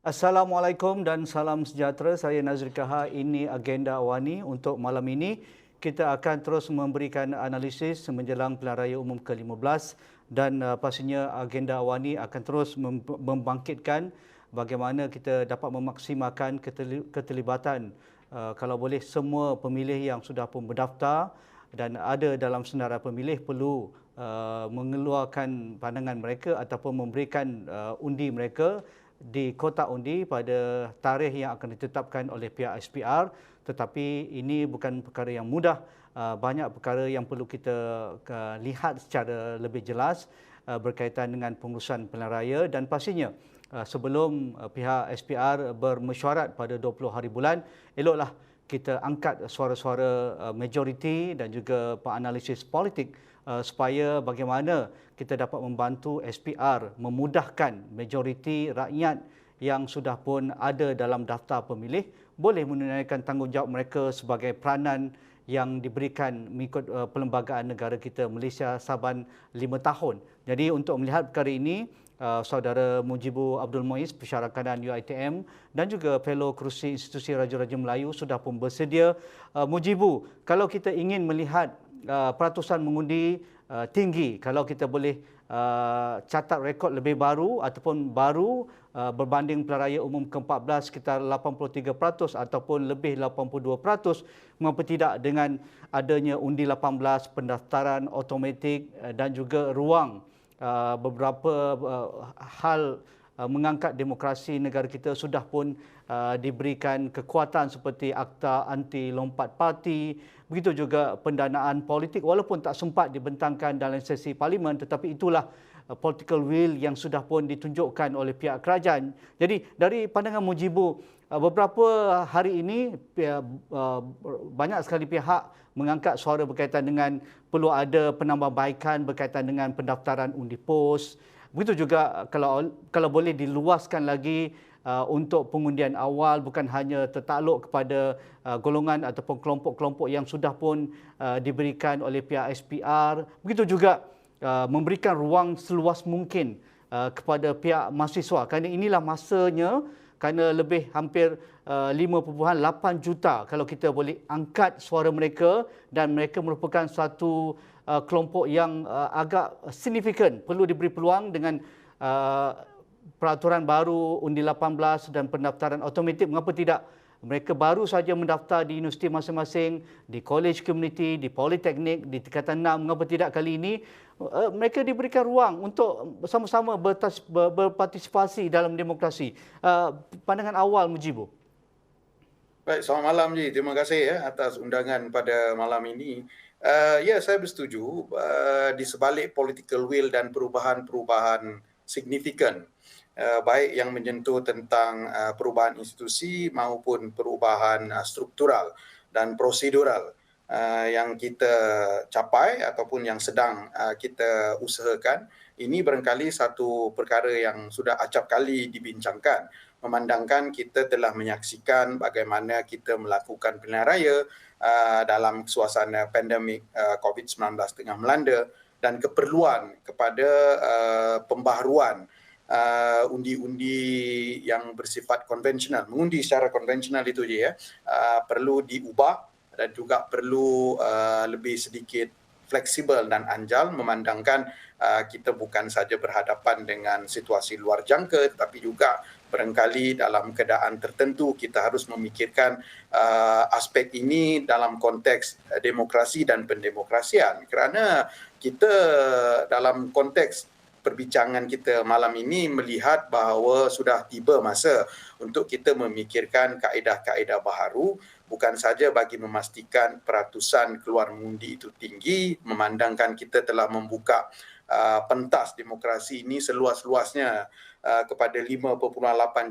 Assalamualaikum dan salam sejahtera. Saya Nazri Kaha. Ini agenda Awani untuk malam ini. Kita akan terus memberikan analisis menjelang pilihan raya umum ke-15 dan pastinya agenda Awani akan terus membangkitkan bagaimana kita dapat memaksimalkan keterlibatan kalau boleh semua pemilih yang sudah pun berdaftar dan ada dalam senarai pemilih perlu mengeluarkan pandangan mereka ataupun memberikan undi mereka di kotak undi pada tarikh yang akan ditetapkan oleh pihak SPR, tetapi ini bukan perkara yang mudah. Banyak perkara yang perlu kita lihat secara lebih jelas berkaitan dengan pengurusan pilihan raya dan pastinya sebelum pihak SPR bermesyuarat pada 20 hari bulan, eloklah kita angkat suara-suara majoriti dan juga penganalisis politik supaya bagaimana kita dapat membantu SPR memudahkan majoriti rakyat yang sudah pun ada dalam daftar pemilih boleh menunaikan tanggungjawab mereka sebagai peranan yang diberikan mengikut perlembagaan negara kita Malaysia Saban 5 tahun. Jadi untuk melihat perkara ini, Saudara Mujibu Abdul Muiz, Pensyarah Kanan UiTM dan juga Fellow Kerusi Institusi Raja-Raja Melayu sudah pun bersedia. Mujibu, kalau kita ingin melihat peratusan mengundi tinggi, kalau kita boleh catat rekod lebih baru ataupun baru berbanding pilihan raya umum ke-14 sekitar 83% ataupun lebih 82%, mengapa tidak dengan adanya undi 18, pendaftaran automatik dan juga ruang beberapa hal mengangkat demokrasi negara kita sudah pun diberikan kekuatan seperti Akta Anti Lompat Parti, begitu juga pendanaan politik walaupun tak sempat dibentangkan dalam sesi parlimen, tetapi itulah political will yang sudah pun ditunjukkan oleh pihak kerajaan. Jadi dari pandangan Mujibu, beberapa hari ini banyak sekali pihak mengangkat suara berkaitan dengan perlu ada penambahbaikan berkaitan dengan pendaftaran undi pos. Begitu juga kalau boleh diluaskan lagi untuk pengundian awal bukan hanya tertakluk kepada golongan ataupun kelompok-kelompok yang sudah pun diberikan oleh pihak SPR. Begitu juga memberikan ruang seluas mungkin kepada pihak mahasiswa kerana inilah masanya, kerana lebih hampir 5.8 juta kalau kita boleh angkat suara mereka dan mereka merupakan satu kelompok yang agak signifikan, perlu diberi peluang dengan peraturan baru undi 18 dan pendaftaran automatik. Mengapa tidak mereka baru saja mendaftar di universiti masing-masing, di college community, di politeknik, di tingkatan 6, mengapa tidak kali ini mereka diberikan ruang untuk sama-sama berpartisipasi dalam demokrasi. Pandangan awal Mujibu. Baik, selamat malam Ji. Terima kasih ya atas undangan pada malam ini. Ya, saya bersetuju di sebalik political will dan perubahan-perubahan signifikan, baik yang menyentuh tentang perubahan institusi maupun perubahan struktural dan prosedural yang kita capai ataupun yang sedang kita usahakan. Ini barangkali satu perkara yang sudah acap kali dibincangkan, memandangkan kita telah menyaksikan bagaimana kita melakukan pilihan raya dalam suasana pandemik COVID-19 tengah melanda dan keperluan kepada pembaharuan undi-undi yang bersifat konvensional, mengundi secara konvensional itu je ya, perlu diubah dan juga perlu lebih sedikit fleksibel dan anjal, memandangkan kita bukan saja berhadapan dengan situasi luar jangka tetapi juga barangkali dalam keadaan tertentu kita harus memikirkan aspek ini dalam konteks demokrasi dan pendemokrasian, kerana kita dalam konteks perbincangan kita malam ini melihat bahawa sudah tiba masa untuk kita memikirkan kaedah-kaedah baharu, bukan saja bagi memastikan peratusan keluar mengundi itu tinggi, memandangkan kita telah membuka pentas demokrasi ini seluas-luasnya kepada 5.8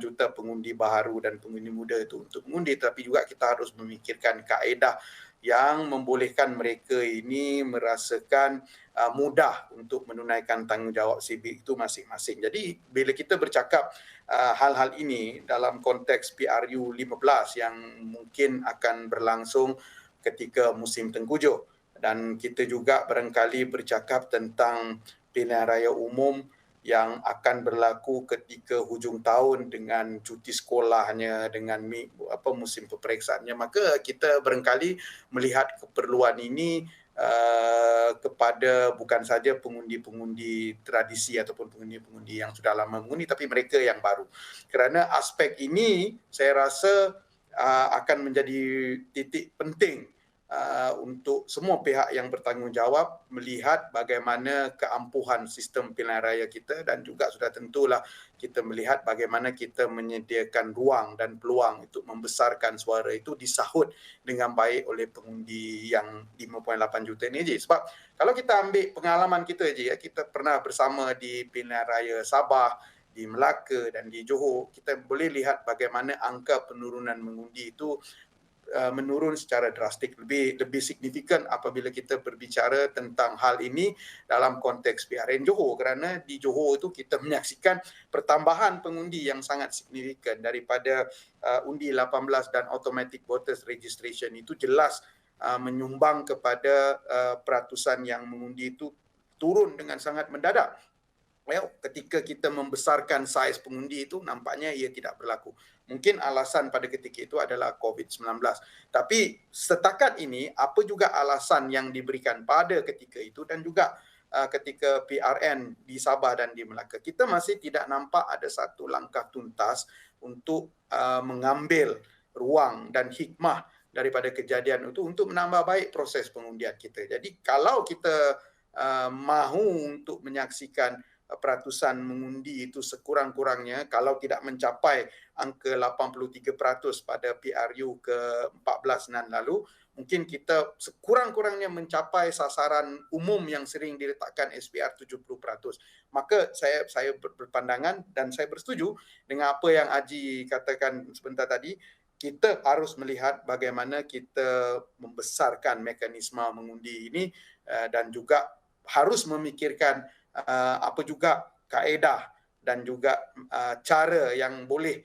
juta pengundi baharu dan pengundi muda itu untuk mengundi, tapi juga kita harus memikirkan kaedah yang membolehkan mereka ini merasakan mudah untuk menunaikan tanggungjawab sivik itu masing-masing. Jadi bila kita bercakap hal-hal ini dalam konteks PRU 15 yang mungkin akan berlangsung ketika musim tengkujuh, dan kita juga barangkali bercakap tentang pilihan raya umum yang akan berlaku ketika hujung tahun dengan cuti sekolahnya, dengan musim peperiksaannya, maka kita barangkali melihat keperluan ini kepada bukan saja pengundi-pengundi tradisi ataupun pengundi-pengundi yang sudah lama mengundi, tapi mereka yang baru. Kerana aspek ini saya rasa akan menjadi titik penting untuk semua pihak yang bertanggungjawab melihat bagaimana keampuhan sistem pilihan raya kita, dan juga sudah tentulah kita melihat bagaimana kita menyediakan ruang dan peluang untuk membesarkan suara itu disahut dengan baik oleh pengundi yang 5.8 juta ini, Haji. Sebab kalau kita ambil pengalaman kita, Haji, kita pernah bersama di pilihan raya Sabah, di Melaka dan di Johor, kita boleh lihat bagaimana angka penurunan mengundi itu menurun secara drastik, lebih signifikan apabila kita berbicara tentang hal ini dalam konteks PRN Johor, kerana di Johor itu kita menyaksikan pertambahan pengundi yang sangat signifikan daripada undi 18 dan automatic voters registration itu jelas menyumbang kepada peratusan yang mengundi itu turun dengan sangat mendadak. Ketika kita membesarkan saiz pengundi itu, nampaknya ia tidak berlaku. Mungkin alasan pada ketika itu adalah COVID-19. Tapi setakat ini, apa juga alasan yang diberikan pada ketika itu dan juga ketika PRN di Sabah dan di Melaka, kita masih tidak nampak ada satu langkah tuntas untuk mengambil ruang dan hikmah daripada kejadian itu untuk menambah baik proses pengundian kita. Jadi kalau kita mahu untuk menyaksikan peratusan mengundi itu sekurang-kurangnya, kalau tidak mencapai angka 83% pada PRU ke-14 nan lalu, mungkin kita sekurang-kurangnya mencapai sasaran umum yang sering diletakkan SPR 70%. Maka saya berpandangan dan saya bersetuju dengan apa yang Haji katakan sebentar tadi, kita harus melihat bagaimana kita membesarkan mekanisme mengundi ini dan juga harus memikirkan apa juga kaedah dan juga cara yang boleh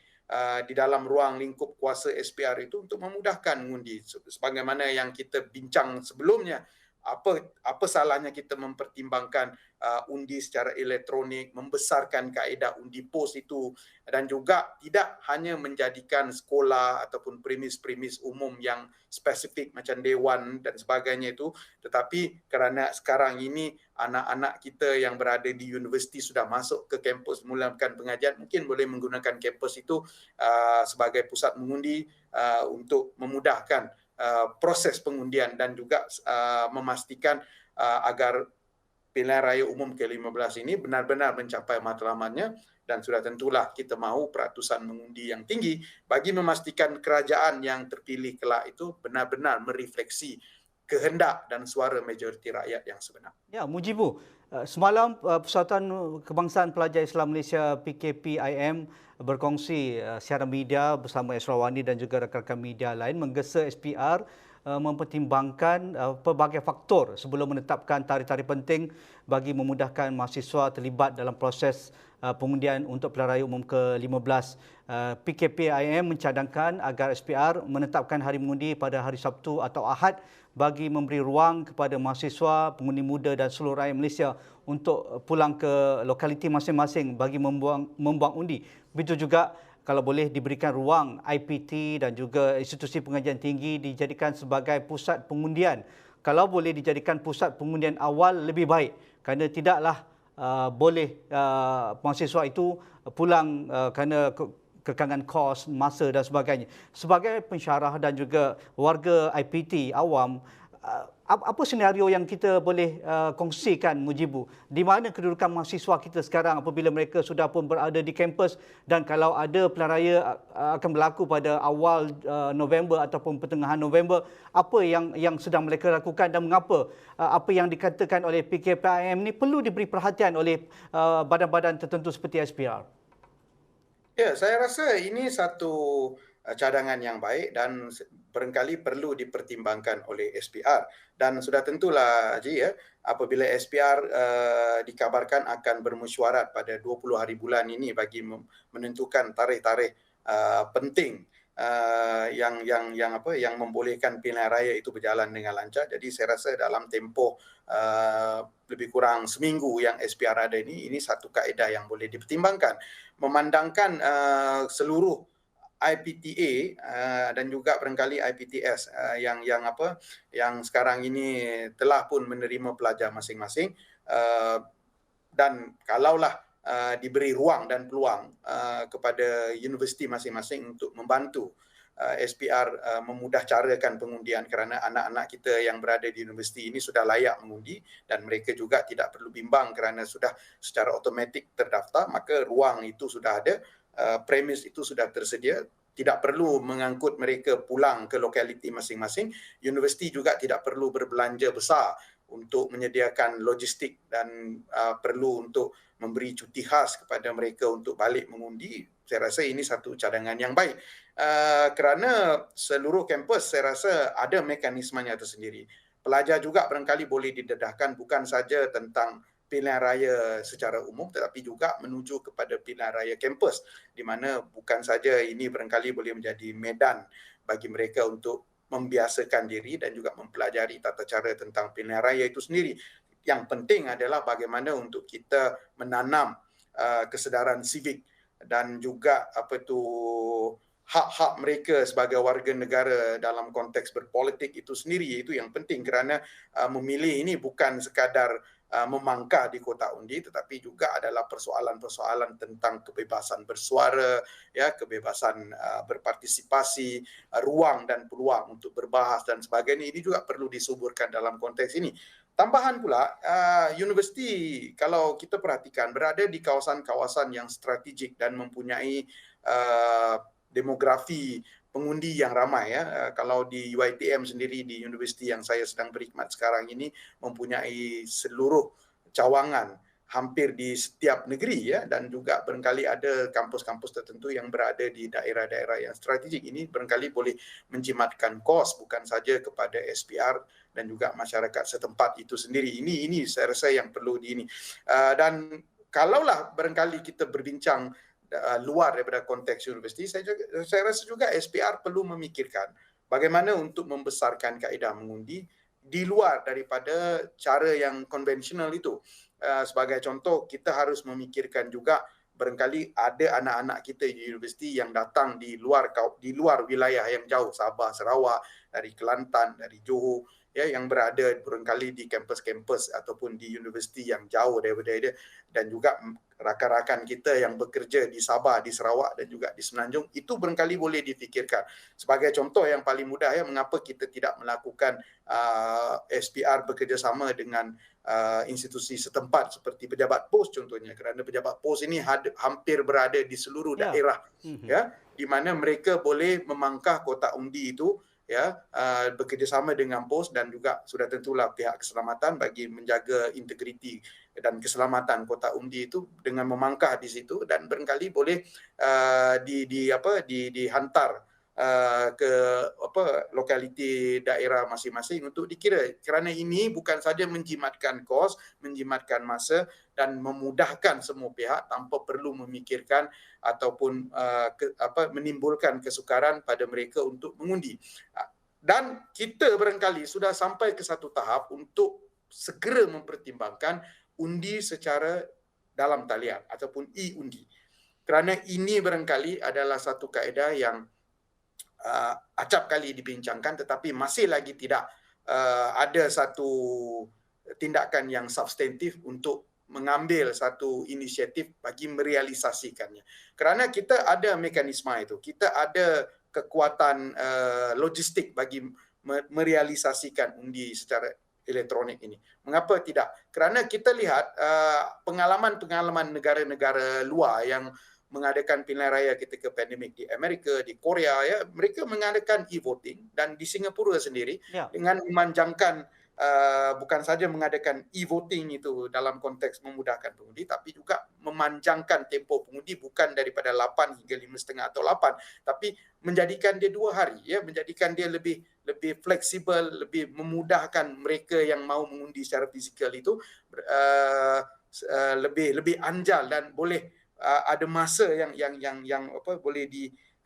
di dalam ruang lingkup kuasa SPR itu untuk memudahkan mengundi. Sebagaimana yang kita bincang sebelumnya, apa salahnya kita mempertimbangkan undi secara elektronik, membesarkan kaedah undi pos itu, dan juga tidak hanya menjadikan sekolah ataupun premis-premis umum yang spesifik macam dewan dan sebagainya itu, tetapi kerana sekarang ini anak-anak kita yang berada di universiti sudah masuk ke kampus mulakan pengajian, mungkin boleh menggunakan kampus itu sebagai pusat mengundi untuk memudahkan proses pengundian dan juga memastikan agar pilihan raya umum ke-15 ini benar-benar mencapai matlamatnya, dan sudah tentulah kita mahu peratusan mengundi yang tinggi bagi memastikan kerajaan yang terpilih kelak itu benar-benar merefleksi kehendak dan suara majoriti rakyat yang sebenar. Ya, Mujibu, semalam Persatuan Kebangsaan Pelajar Islam Malaysia PKPIM berkongsi siaran media bersama Esrawani dan juga rakan-rakan media lain menggesa SPR mempertimbangkan pelbagai faktor sebelum menetapkan tarikh-tarikh penting bagi memudahkan mahasiswa terlibat dalam proses pengundian untuk pilihan raya umum ke-15. PKPIM mencadangkan agar SPR menetapkan hari mengundi pada hari Sabtu atau Ahad bagi memberi ruang kepada mahasiswa, pengundi muda dan seluruh rakyat Malaysia untuk pulang ke lokaliti masing-masing bagi membuang undi. Begitu juga kalau boleh diberikan ruang IPT dan juga institusi pengajian tinggi dijadikan sebagai pusat pengundian. Kalau boleh dijadikan pusat pengundian awal lebih baik, kerana tidaklah boleh mahasiswa itu pulang kerana kekangan kos, masa dan sebagainya. Sebagai pensyarah dan juga warga IPT awam, apa senario yang kita boleh kongsikan, Mujibu? Di mana kedudukan mahasiswa kita sekarang apabila mereka sudah pun berada di kampus, dan kalau ada pilihan raya akan berlaku pada awal November ataupun pertengahan November, apa yang sedang mereka lakukan dan mengapa apa yang dikatakan oleh PKPIM ini perlu diberi perhatian oleh badan-badan tertentu seperti SPR? Ya, saya rasa ini satu cadangan yang baik dan barangkali perlu dipertimbangkan oleh SPR. Dan sudah tentulah, Haji, ya, apabila SPR dikabarkan akan bermesyuarat pada 20 hari bulan ini bagi menentukan tarikh-tarikh penting yang membolehkan pilihan raya itu berjalan dengan lancar. Jadi saya rasa dalam tempoh lebih kurang seminggu yang SPR ada ini satu kaedah yang boleh dipertimbangkan. Memandangkan seluruh IPTA dan juga barangkali IPTS yang sekarang ini telah pun menerima pelajar masing-masing, dan kalaulah diberi ruang dan peluang kepada universiti masing-masing untuk membantu SPR memudah carakan pengundian, kerana anak-anak kita yang berada di universiti ini sudah layak mengundi dan mereka juga tidak perlu bimbang kerana sudah secara automatik terdaftar, maka ruang itu sudah ada, premis itu sudah tersedia, tidak perlu mengangkut mereka pulang ke lokaliti masing-masing. Universiti juga tidak perlu berbelanja besar untuk menyediakan logistik dan perlu untuk memberi cuti khas kepada mereka untuk balik mengundi. Saya rasa ini satu cadangan yang baik. Kerana seluruh kampus saya rasa ada mekanismenya tersendiri. Pelajar juga barangkali boleh didedahkan bukan saja tentang pilihan raya secara umum tetapi juga menuju kepada pilihan raya kampus, di mana bukan saja ini barangkali boleh menjadi medan bagi mereka untuk membiasakan diri dan juga mempelajari tata cara tentang pilihan raya itu sendiri. Yang penting adalah bagaimana untuk kita menanam kesedaran sivik dan juga hak-hak mereka sebagai warga negara dalam konteks berpolitik itu sendiri. Itu yang penting, kerana memilih ini bukan sekadar memangkah di kotak undi, tetapi juga adalah persoalan-persoalan tentang kebebasan bersuara, ya, kebebasan berpartisipasi, ruang dan peluang untuk berbahas dan sebagainya. Ini juga perlu disuburkan dalam konteks ini. Tambahan pula, universiti kalau kita perhatikan berada di kawasan-kawasan yang strategik dan mempunyai demografi pengundi yang ramai, ya. Kalau di UiTM sendiri, di universiti yang saya sedang berkhidmat sekarang ini, mempunyai seluruh cawangan hampir di setiap negeri, ya, dan juga barangkali ada kampus-kampus tertentu yang berada di daerah-daerah yang strategik. Ini barangkali boleh menjimatkan kos bukan saja kepada SPR dan juga masyarakat setempat itu sendiri. Ini saya rasa yang perlu dan kalaulah barangkali kita berbincang luar daripada konteks universiti, saya rasa juga SPR perlu memikirkan bagaimana untuk membesarkan kaedah mengundi di luar daripada cara yang konvensional itu. Sebagai contoh, kita harus memikirkan juga barangkali ada anak-anak kita di universiti yang datang di luar wilayah yang jauh, Sabah, Sarawak, dari Kelantan, dari Johor, ya, yang berada barangkali di kampus-kampus ataupun di universiti yang jauh daripada dia, dan juga rakan-rakan kita yang bekerja di Sabah, di Sarawak dan juga di Semenanjung, itu barangkali boleh difikirkan. Sebagai contoh yang paling mudah, ya, mengapa kita tidak melakukan SPR bekerjasama dengan institusi setempat seperti pejabat pos contohnya, kerana pejabat pos ini hampir berada di seluruh daerah, ya, di mana mereka boleh memangkah kotak undi itu, ya, bekerjasama dengan pos dan juga sudah tentulah pihak keselamatan bagi menjaga integriti dan keselamatan kotak undi itu dengan memangkah di situ, dan barangkali boleh dihantar ke lokaliti daerah masing-masing untuk dikira, kerana ini bukan saja menjimatkan kos, menjimatkan masa dan memudahkan semua pihak tanpa perlu memikirkan ataupun menimbulkan kesukaran pada mereka untuk mengundi. Dan kita barangkali sudah sampai ke satu tahap untuk segera mempertimbangkan undi secara dalam talian ataupun e-undi, kerana ini barangkali adalah satu kaedah yang acap kali dibincangkan tetapi masih lagi tidak ada satu tindakan yang substantif untuk mengambil satu inisiatif bagi merealisasikannya. Kerana kita ada mekanisme itu, kita ada kekuatan logistik bagi merealisasikan undi secara elektronik ini. Mengapa tidak? Kerana kita lihat pengalaman-pengalaman negara-negara luar yang mengadakan pilihan raya ketika pandemik di Amerika, di Korea, ya, mereka mengadakan e-voting, dan di Singapura sendiri dengan memanjangkan bukan saja mengadakan e-voting itu dalam konteks memudahkan pengundi, tapi juga memanjangkan tempoh pengundi bukan daripada 8 hingga 5.5 atau 8, tapi menjadikan dia 2 hari, ya, menjadikan dia lebih fleksibel, lebih memudahkan mereka yang mahu mengundi secara fizikal itu lebih anjal dan boleh ada masa yang boleh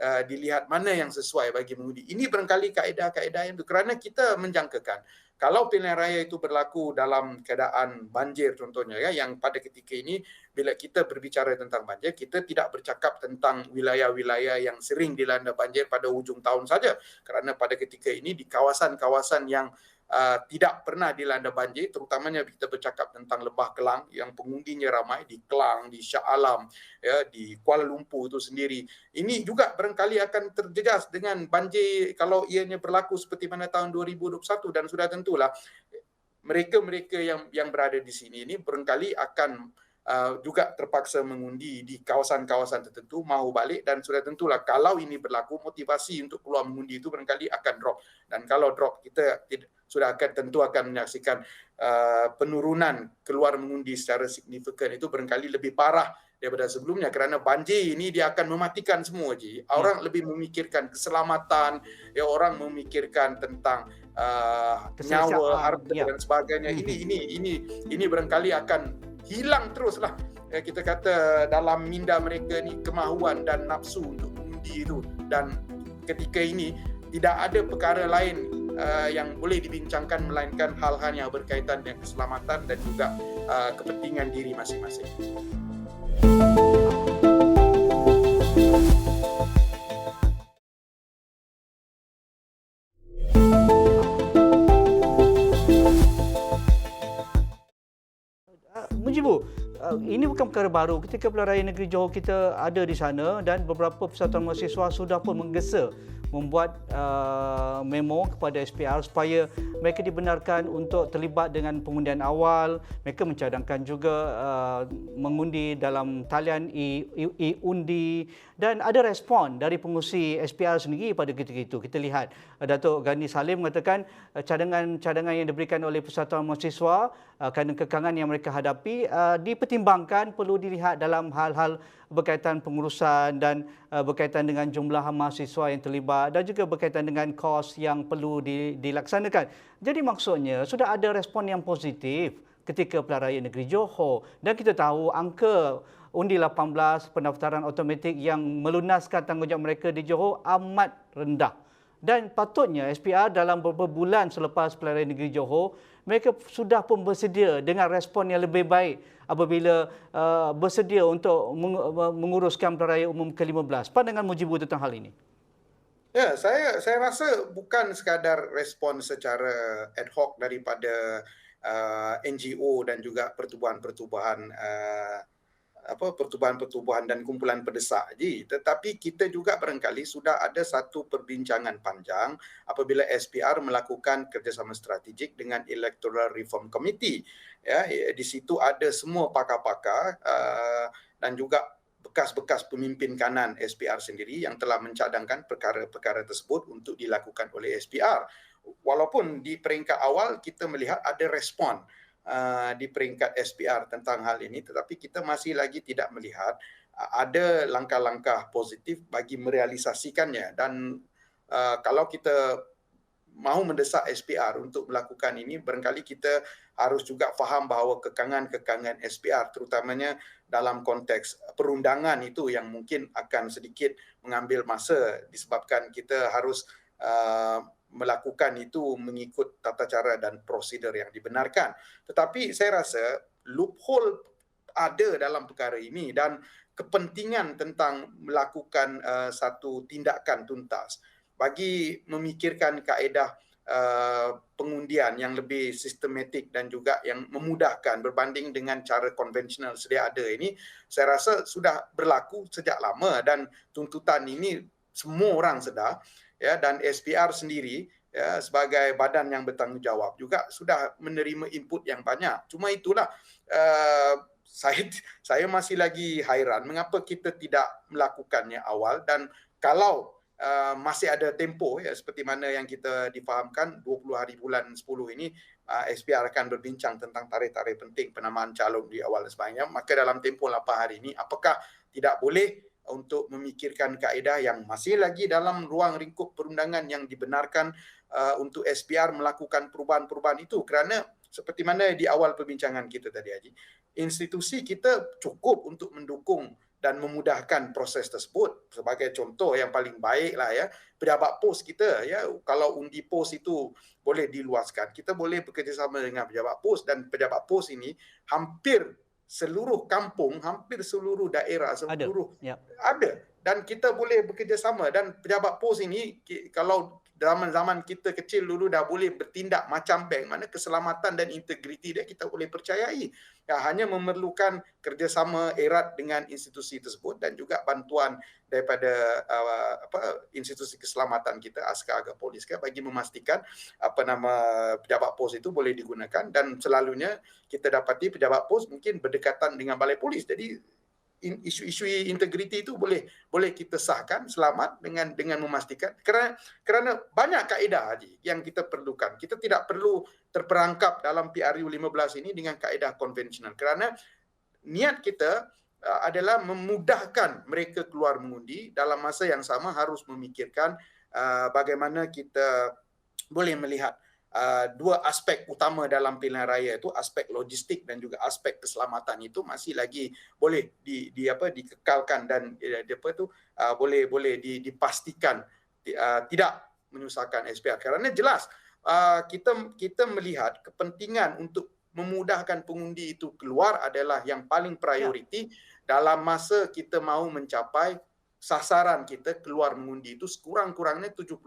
dilihat mana yang sesuai bagi mengundi. Ini barangkali kaedah-kaedah yang itu, kerana kita menjangkakan kalau pilihan raya itu berlaku dalam keadaan banjir contohnya, ya, yang pada ketika ini bila kita berbicara tentang banjir, kita tidak bercakap tentang wilayah-wilayah yang sering dilanda banjir pada hujung tahun saja, kerana pada ketika ini di kawasan-kawasan yang tidak pernah dilanda banjir, terutamanya kita bercakap tentang Lembah Kelang yang pengundinya ramai di Kelang, di Shah Alam, ya, di Kuala Lumpur itu sendiri. Ini juga barangkali akan terjejas dengan banjir kalau ianya berlaku seperti mana tahun 2021, dan sudah tentulah mereka-mereka yang berada di sini ini barangkali akan juga terpaksa mengundi di kawasan-kawasan tertentu, mahu balik, dan sudah tentulah kalau ini berlaku, motivasi untuk keluar mengundi itu barangkali akan drop, dan kalau drop kita sudah tentu akan menyaksikan penurunan keluar mengundi secara signifikan itu barangkali lebih parah daripada sebelumnya, kerana banjir ini dia akan mematikan semua. Orang lebih memikirkan keselamatan, ya, orang memikirkan tentang nyawa, harta, dan sebagainya. Ini barangkali akan hilang teruslah. Kita kata dalam minda mereka ni kemahuan dan nafsu untuk mengundi itu, dan ketika ini tidak ada perkara lain yang boleh dibincangkan melainkan hal-hal yang berkaitan dengan keselamatan dan juga kepentingan diri masing-masing. Mujibu, ini bukan perkara baru. Ketika Pilihan Raya Negeri Johor kita ada di sana, dan beberapa persatuan mahasiswa sudah pun menggesa membuat memo kepada SPR supaya mereka dibenarkan untuk terlibat dengan pengundian awal. Mereka mencadangkan juga mengundi dalam talian e-undi, dan ada respon dari pengurusi SPR sendiri pada ketika itu. Kita lihat Datuk Ghani Salim mengatakan cadangan yang diberikan oleh persatuan mahasiswa kerana kekangan yang mereka hadapi dipertimbangkan, perlu dilihat dalam hal-hal berkaitan pengurusan dan berkaitan dengan jumlah mahasiswa yang terlibat, dan juga berkaitan dengan kos yang perlu dilaksanakan. Jadi maksudnya sudah ada respon yang positif ketika Pilihan Raya Negeri Johor, dan kita tahu angka undi 18 pendaftaran automatik yang melunaskan tanggungjawab mereka di Johor amat rendah. Dan patutnya SPR dalam beberapa bulan selepas Pilihan Raya Negeri Johor, mereka sudah pun bersedia dengan respon yang lebih baik apabila bersedia untuk menguruskan Pilihan Raya Umum ke-15. Pandangan Mujibu tentang hal ini? Ya, saya rasa bukan sekadar respon secara ad hoc daripada NGO dan juga pertubuhan-pertubuhan dan kumpulan pendesak je, tetapi kita juga barangkali sudah ada satu perbincangan panjang apabila SPR melakukan kerjasama strategik dengan Electoral Reform Committee. Ya, di situ ada semua pakar-pakar dan juga bekas-bekas pemimpin kanan SPR sendiri yang telah mencadangkan perkara-perkara tersebut untuk dilakukan oleh SPR. Walaupun di peringkat awal kita melihat ada respon di peringkat SPR tentang hal ini, tetapi kita masih lagi tidak melihat ada langkah-langkah positif bagi merealisasikannya. Dan kalau kita mahu mendesak SPR untuk melakukan ini, barangkali kita harus juga faham bahawa kekangan-kekangan SPR, terutamanya dalam konteks perundangan itu, yang mungkin akan sedikit mengambil masa disebabkan kita harus melakukan itu mengikut tata cara dan prosedur yang dibenarkan. Tetapi saya rasa loophole ada dalam perkara ini, dan kepentingan tentang melakukan satu tindakan tuntas bagi memikirkan kaedah pengundian yang lebih sistematik dan juga yang memudahkan berbanding dengan cara konvensional sedia ada ini, saya rasa sudah berlaku sejak lama, dan tuntutan ini semua orang sedar. Ya, dan SPR sendiri, ya, sebagai badan yang bertanggungjawab juga sudah menerima input yang banyak. Cuma itulah saya masih lagi hairan mengapa kita tidak melakukannya awal, dan kalau masih ada tempoh, ya, seperti mana yang kita difahamkan 20 hari bulan 10 ini SPR akan berbincang tentang tarikh-tarikh penting penamaan calon di awal dan sebagainya, maka dalam tempoh 8 hari ini apakah tidak boleh untuk memikirkan kaedah yang masih lagi dalam ruang lingkup perundangan yang dibenarkan untuk SPR melakukan perubahan-perubahan itu, kerana seperti mana di awal perbincangan kita tadi, Haji, institusi kita cukup untuk mendukung dan memudahkan proses tersebut. Sebagai contoh yang paling baik lah ya, pejabat pos kita ya, kalau undi pos itu boleh diluaskan, kita boleh bekerjasama dengan pejabat pos, dan pejabat pos ini hampir seluruh kampung, hampir seluruh daerah, ada, dan kita boleh bekerjasama. Dan pejabat pos ini, kalau zaman-zaman kita kecil dulu dah boleh bertindak macam bank, mana keselamatan dan integriti dia kita boleh percayai. Ya, hanya memerlukan kerjasama erat dengan institusi tersebut dan juga bantuan daripada institusi keselamatan kita, askar ke polis ke, bagi memastikan pejabat pos itu boleh digunakan. Dan selalunya kita dapati pejabat pos mungkin berdekatan dengan balai polis, jadi isu-isu integriti itu boleh kita sahkan selamat dengan memastikan, kerana banyak kaedah yang kita perlukan. Kita tidak perlu terperangkap dalam PRU 15 ini dengan kaedah konvensional, kerana niat kita adalah memudahkan mereka keluar mengundi. Dalam masa yang sama harus memikirkan bagaimana kita boleh melihat dua aspek utama dalam pilihan raya, itu aspek logistik dan juga aspek keselamatan, itu masih lagi boleh dikekalkan dan boleh dipastikan tidak menyusahkan SPR. Kerana jelas kita melihat kepentingan untuk memudahkan pengundi itu keluar adalah yang paling prioriti dalam masa kita mahu mencapai sasaran kita keluar mengundi itu sekurang-kurangnya 70%.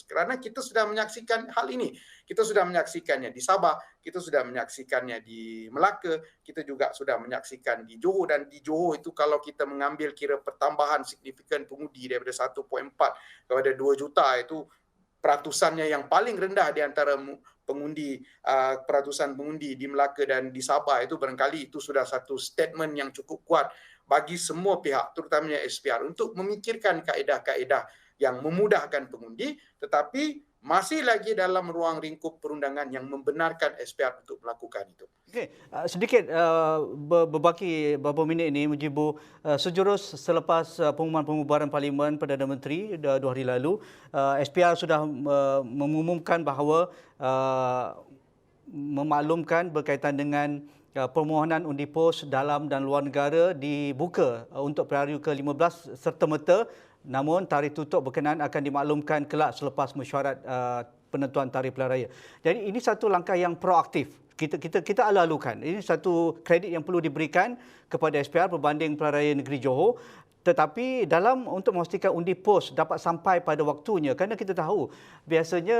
Kerana kita sudah menyaksikan hal ini. Kita sudah menyaksikannya di Sabah, kita sudah menyaksikannya di Melaka, kita juga sudah menyaksikan di Johor. Dan di Johor itu kalau kita mengambil kira pertambahan signifikan pengundi daripada 1.4 kepada 2 juta, itu peratusannya yang paling rendah di antara peratusan pengundi di Melaka dan di Sabah. Itu barangkali itu sudah satu statement yang cukup kuat bagi semua pihak, terutamanya SPR, untuk memikirkan kaedah-kaedah yang memudahkan pengundi, tetapi masih lagi dalam ruang lingkup perundangan yang membenarkan SPR untuk melakukan itu. Okey, sedikit berbaki beberapa minit ini, Mujibu, sejurus selepas pengumuman pembubaran Parlimen Perdana Menteri 2 hari lalu, SPR sudah mengumumkan bahawa memaklumkan berkaitan dengan permohonan undi pos dalam dan luar negara dibuka untuk PRU ke-15 serta-merta, namun tarikh tutup berkenaan akan dimaklumkan kelak selepas mesyuarat penentuan tarikh pilihan raya. Jadi ini satu langkah yang proaktif. Kita ala-alukan. Ini satu kredit yang perlu diberikan kepada SPR berbanding pilihan raya negeri Johor. Tetapi untuk memastikan undi pos dapat sampai pada waktunya, kerana kita tahu biasanya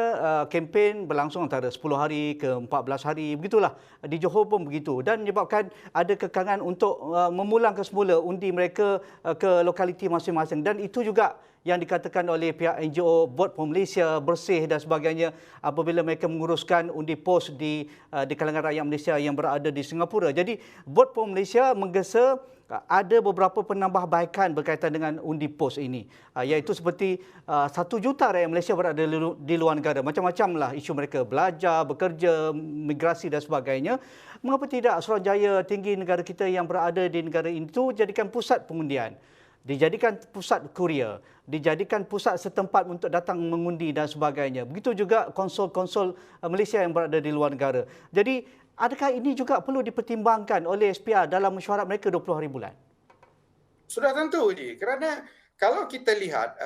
kempen berlangsung antara 10 hari ke 14 hari, begitulah. Di Johor pun begitu, dan menyebabkan ada kekangan untuk memulangkan semula undi mereka ke lokaliti masing-masing. Dan itu juga yang dikatakan oleh pihak NGO Vote for Malaysia, Bersih dan sebagainya, apabila mereka menguruskan undi pos di kalangan rakyat Malaysia yang berada di Singapura. Jadi Vote for Malaysia menggesa ada beberapa penambahbaikan berkaitan dengan undi pos ini, iaitu seperti 1 juta rakyat Malaysia berada di luar negara. Macam-macam lah isu mereka, belajar, bekerja, migrasi dan sebagainya. Mengapa tidak Suruhanjaya tinggi negara kita yang berada di negara itu jadikan pusat pengundian, dijadikan pusat kurier, dijadikan pusat setempat untuk datang mengundi dan sebagainya. Begitu juga konsul-konsul Malaysia yang berada di luar negara. Jadi adakah ini juga perlu dipertimbangkan oleh SPR dalam mesyuarat mereka 20 hari bulan? Sudah tentu, kerana kalau kita lihat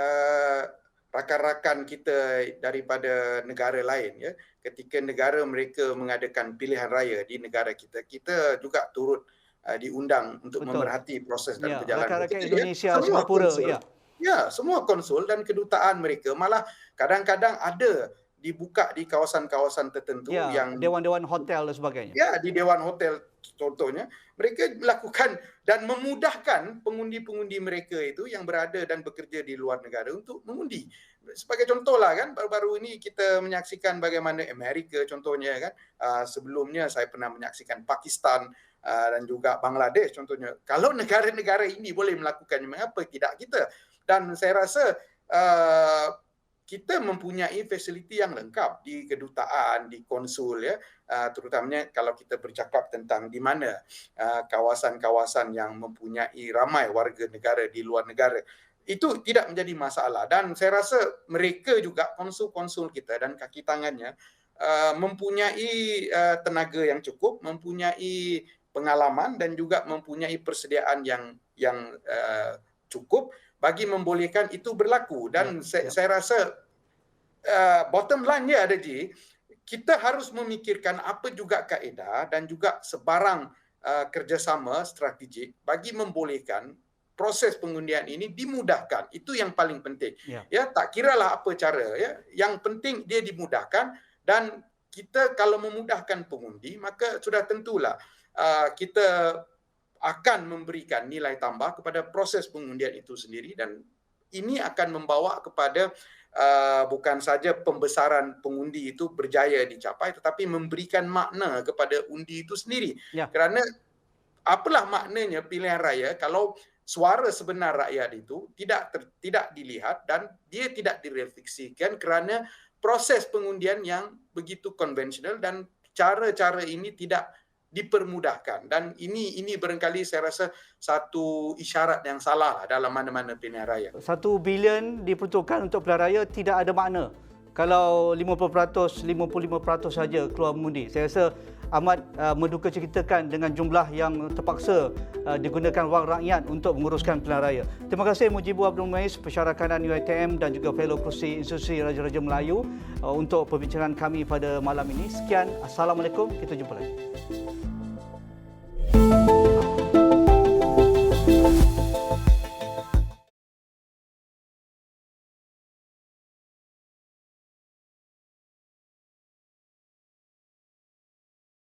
rakan-rakan kita daripada negara lain, ya, ketika negara mereka mengadakan pilihan raya di negara kita, kita juga turut diundang untuk memerhati proses dan perjalanan rakan-rakan Indonesia, Singapura, semua konsul dan kedutaan mereka malah kadang-kadang ada dibuka di kawasan-kawasan tertentu, yang dewan-dewan hotel dan sebagainya. Ya, di dewan hotel contohnya, mereka melakukan dan memudahkan pengundi-pengundi mereka itu yang berada dan bekerja di luar negara untuk mengundi. Sebagai contohlah kan, baru-baru ini kita menyaksikan bagaimana Amerika contohnya kan, sebelumnya saya pernah menyaksikan Pakistan dan juga Bangladesh contohnya. Kalau negara-negara ini boleh melakukannya, mengapa tidak kita? Dan saya rasa kita mempunyai fasiliti yang lengkap di kedutaan, di konsul, ya, terutamanya kalau kita bercakap tentang di mana kawasan-kawasan yang mempunyai ramai warga negara di luar negara. Itu tidak menjadi masalah, dan saya rasa mereka juga, konsul-konsul kita dan kaki tangannya, mempunyai tenaga yang cukup, mempunyai pengalaman dan juga mempunyai persediaan yang cukup bagi membolehkan itu berlaku. Dan saya rasa bottom line dia ada kita harus memikirkan apa juga kaedah dan juga sebarang kerjasama strategik bagi membolehkan proses pengundian ini dimudahkan. Itu yang paling penting. Ya, tak kiralah apa cara, ya. Yang penting dia dimudahkan, dan kita kalau memudahkan pengundi, maka sudah tentulah kita akan memberikan nilai tambah kepada proses pengundian itu sendiri, dan ini akan membawa kepada bukan saja pembesaran pengundi itu berjaya dicapai, tetapi memberikan makna kepada undi itu sendiri. Kerana apalah maknanya pilihan raya kalau suara sebenar rakyat itu tidak dilihat dan dia tidak direfleksikan kerana proses pengundian yang begitu konvensional dan cara-cara ini tidak dipermudahkan. Dan ini barangkali saya rasa satu isyarat yang salah dalam mana-mana pilihan raya. 1 bilion diperuntukkan untuk pilihan raya tidak ada makna kalau 50%, 55% saja keluar mengundi. Saya rasa amat menduka ceritakan dengan jumlah yang terpaksa digunakan wang rakyat untuk menguruskan pilihan raya. Terima kasih Mujibur Abdul Muiz, Pensyarah Kanan UiTM dan juga Fellow Kerusi Institusi Raja-Raja Melayu untuk perbincangan kami pada malam ini. Sekian, Assalamualaikum, kita jumpa lagi.